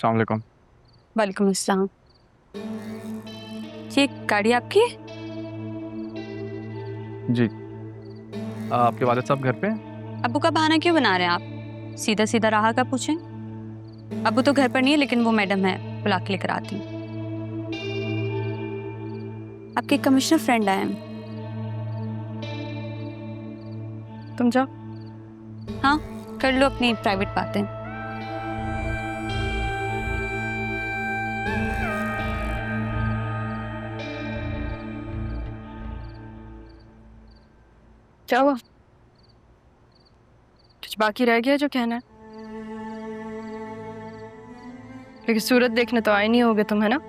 अस्सलाम वालेकुम। वालेकुम अस्सलाम। ये गाड़ी आपकी है? जी। आपके वालिद साहब घर पे हैं? अब्बू का बहाना क्यों बना रहे हैं आप? सीधा सीधा राह का पूछें। अब्बू तो घर पर नहीं है, लेकिन वो मैडम है, बुला के लेकर आती हूँ। आपके कमिश्नर फ्रेंड आए हैं। तुम जाओ। हाँ, कर लो अपनी प्राइवेट बातें। क्या हुआ? कुछ बाकी रह गया जो कहना है? लेकिन सूरत देखने तो आए नहीं होगे तुम, है ना?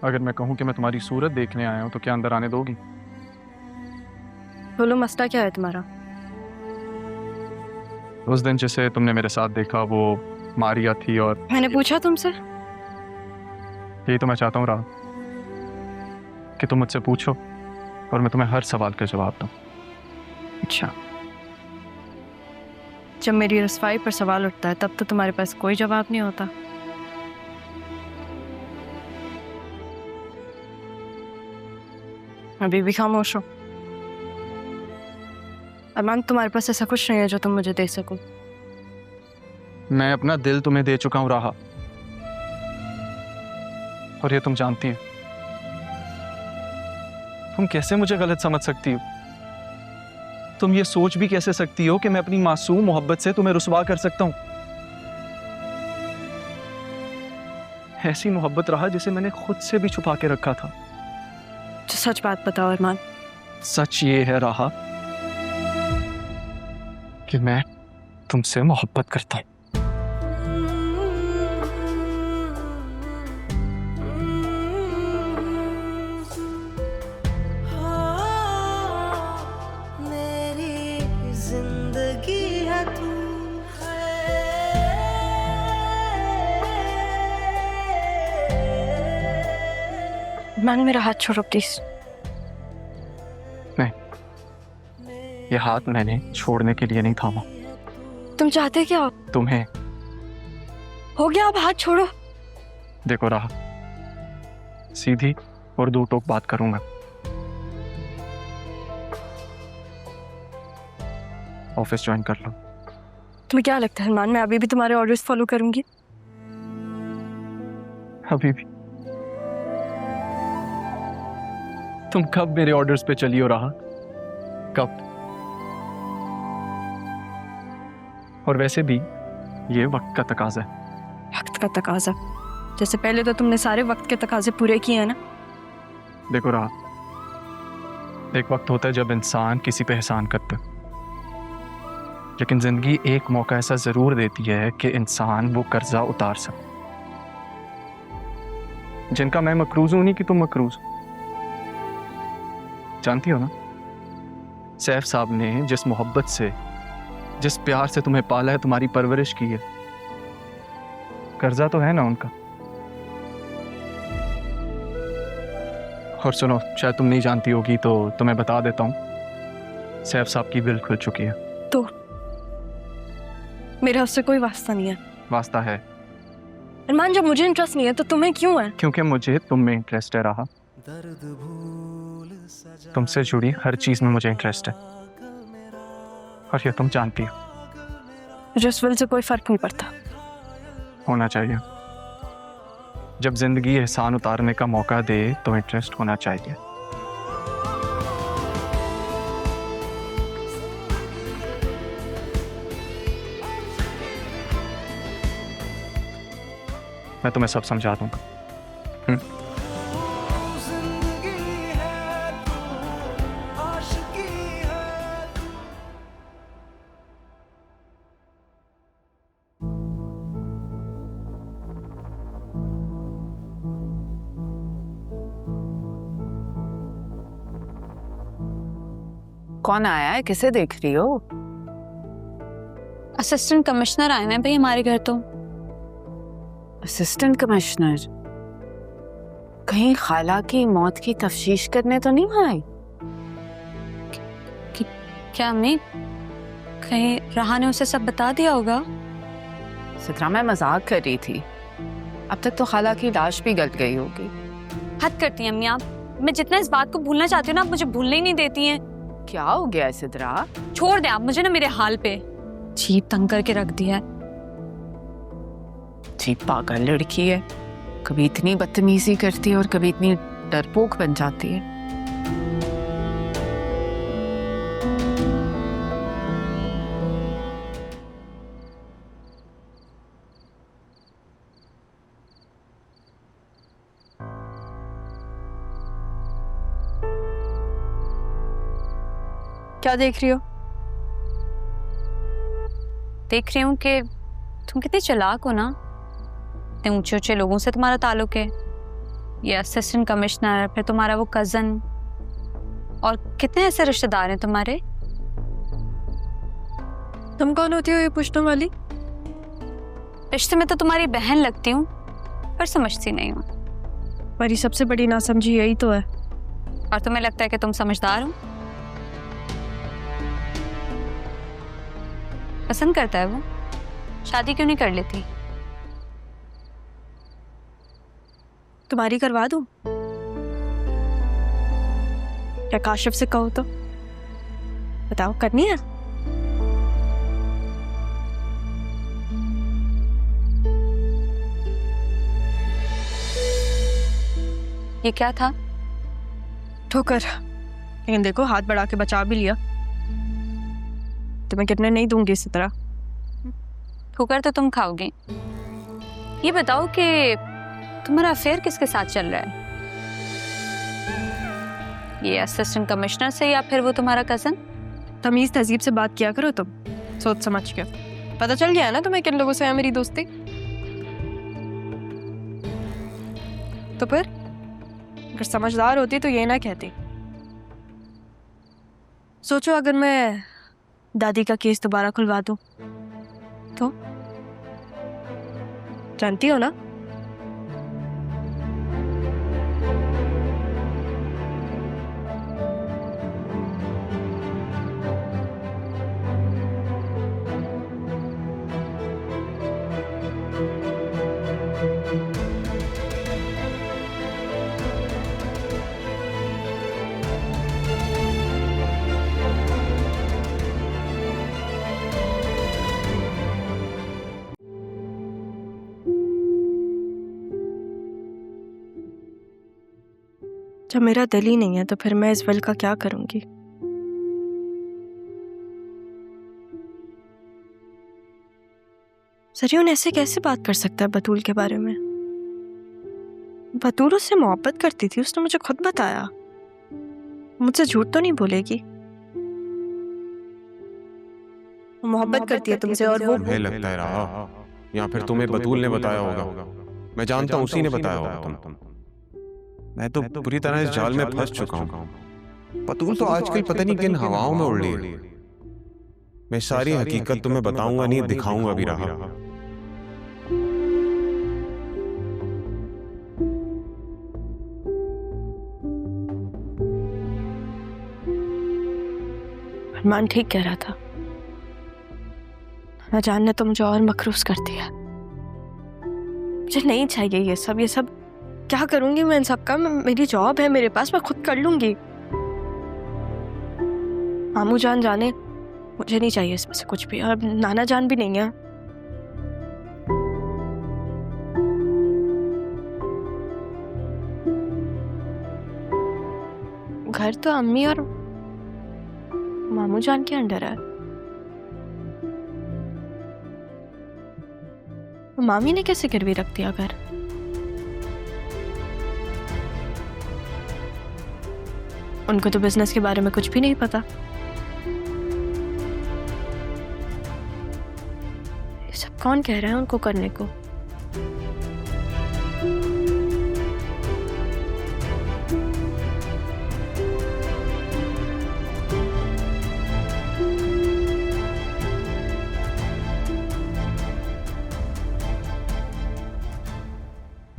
अगर मैं कहूँ कि मैं तुम्हारी सूरत देखने आया हूँ तो क्या अंदर आने दोगी? बोलो, मसला क्या है तुम्हारा? उस दिन जिसे तुमने मेरे साथ देखा वो मारिया थी, और मैंने पूछा तुमसे? यही तो मैं चाहता हूँ राह, कि तुम मुझसे पूछो और मैं तुम्हें हर सवाल का जवाब दूँ। अच्छा, जब मेरी रसवाई पर सवाल उठता है तब तो तुम्हारे पास कोई जवाब नहीं होता। अभी भी खामोश हो। अरमान, तुम्हारे पास ऐसा कुछ नहीं है जो तुम मुझे दे सको। मैं अपना दिल तुम्हें दे चुका हूँ राह, और ये तुम जानती हो। तुम कैसे मुझे गलत समझ सकती हो? तुम ये सोच भी कैसे सकती हो कि मैं अपनी मासूम मोहब्बत से तुम्हें रुसवा कर सकता हूं? ऐसी मोहब्बत रहा जिसे मैंने खुद से भी छुपा के रखा था। तो सच बात बताओ अरमान। सच ये है राहा कि मैं तुमसे मोहब्बत करता हूं। अरमान, मेरा हाथ छोड़ो प्लीज। नहीं, ये हाथ मैंने छोड़ने के लिए नहीं थामा। तुम चाहते क्या हो? तुम्हें। हो गया, अब हाथ छोड़ो। देखो राहा, सीधी और दो टोक बात करूंगा। ऑफिस ज्वाइन कर लो। तुम्हें क्या लगता है अरमान, मैं अभी भी तुम्हारे ऑर्डर्स फॉलो करूंगी? अभी भी? तुम कब मेरे ऑर्डर्स पे चली हो राहा? कब? और वैसे भी ये वक्त का तकाजा है। वक्त का तकाजा? जैसे पहले तो तुमने सारे वक्त के तकाजे पूरे किए हैं ना। देखो राहा, एक वक्त होता है जब इंसान किसी पे एहसान करता है, लेकिन जिंदगी एक मौका ऐसा जरूर देती है कि इंसान वो कर्जा उतार सके। जिनका मैं मकरूज हूं, नहीं कि तुम मकरूज। जानती हो ना, सैफ साहब ने जिस मोहब्बत से, जिस प्यार से तुम्हें पाला है, तुम्हारी परवरिश की है, कर्जा तो है ना उनका। और सुनो, शायद तुम नहीं जानती होगी तो तुम्हें बता देता हूं, सैफ साहब की विल खुल चुकी है। तो मेरा उससे कोई वास्ता नहीं है। वास्ता है। अरमान, जब मुझे इंटरेस्ट नहीं है तो तुम्हें क्यों है? क्योंकि मुझे तुम में इंटरेस्ट है राहा। तुमसे जुड़ी हर चीज में मुझे इंटरेस्ट है, और ये तुम जानती हो। मुझे उस विल से कोई फर्क नहीं पड़ता। होना चाहिए। जब जिंदगी एहसान उतारने का मौका दे तो इंटरेस्ट होना चाहिए। मैं तुम्हें सब समझा दूंगा। कौन आया है? किसे देख रही हो? असिस्टेंट कमिश्नर आए हैं भाई हमारे घर तो। Assistant commissioner? कहीं खाला की मौत की तफ्तीश करने तो नहीं आई? क्या अम्मी, कहीं राहा ने उसे सब बता दिया होगा? सित्रा, मैं मजाक कर रही थी। अब तक तो खाला की लाश भी गल गई होगी। हद करती हैं अम्मी आप। मैं जितना इस बात को भूलना चाहती हूँ ना, आप मुझे भूलने ही नहीं देती हैं। क्या हो गया है सिद्रा? छोड़ दे आप मुझे ना मेरे हाल पे। जीप तंग करके रख दिया है। जी पागल लड़की है, कभी इतनी बदतमीजी करती है और कभी इतनी डरपोक बन जाती है। क्या देख रही हो? देख रही हूँ कि तुम कितनी चालाक हो ना। इतने ऊंचे ऊंचे लोगों से तुम्हारा ताल्लुक है। ये असिस्टेंट कमिश्नर, फिर तुम्हारा वो कजन, और कितने ऐसे रिश्तेदार हैं तुम्हारे। तुम कौन होती हो ये पूछने वाली? रिश्ते में तो तुम्हारी बहन लगती हूँ, पर समझती नहीं हूँ। मेरी सबसे बड़ी नासमझी यही तो है। और तुम्हें लगता है कि तुम समझदार हो। पसंद करता है वो, शादी क्यों नहीं कर लेती? तुम्हारी करवा दूं? या काशिफ से कहो तो? बताओ, करनी है? ये क्या था? ठोकर। लेकिन देखो, हाथ बढ़ा के बचा भी लिया। तुम्हें गिरने नहीं दूंगी इसी तरह। ठोकर तो तुम खाओगे। ये बताओ कि तुम्हारा अफेयर किसके साथ चल रहा है? ये असिस्टेंट कमिश्नर से या फिर वो तुम्हारा कजन? तमीज तहजीब से बात किया करो तुम, सोच समझ के। पता चल गया है ना तुम्हें किन लोगों से है मेरी दोस्ती। तो फिर अगर समझदार होती तो ये ना कहती। सोचो, अगर मैं दादी का केस दोबारा खुलवा दूं तो? जानती हो ना? जब मेरा दिल ही नहीं है तो फिर मैं इस विल का क्या करूंगी? सरियन ऐसे कैसे बात कर सकता है बतूल के बारे में? बतूल उससे मोहब्बत करती थी, उसने मुझे खुद बताया। मुझसे झूठ तो नहीं बोलेगी। मोहब्बत करती है तुमसे और वो तुम्हें लगता है रहा, या फिर तुम्हें बतूल ने बताया होगा। मैं जानता हूँ उसी ने बताया होगा। तुम मैं तो पूरी तरह इस जाल में फंस चुका हूँ। बतूल तो आजकल पता नहीं किन हवाओं में उड़ रही है। मैं सारी हकीकत तुम्हें बताऊंगा नहीं, दिखाऊंगा भी रहा। अरमान ठीक कह रहा था। न जानने तो मुझे और मकरूस कर दिया। मुझे नहीं चाहिए ये सब। क्या करूंगी मैं इन सब का? मेरी जॉब है मेरे पास, मैं खुद कर लूंगी। मामू जान जाने, मुझे नहीं चाहिए इसमें से कुछ भी। और नाना जान भी नहीं है। घर तो अम्मी और मामू जान के अंडर है। मामी ने कैसे गिरवी रख दिया घर? उनको तो बिजनेस के बारे में कुछ भी नहीं पता। ये सब कौन कह रहा है उनको करने को?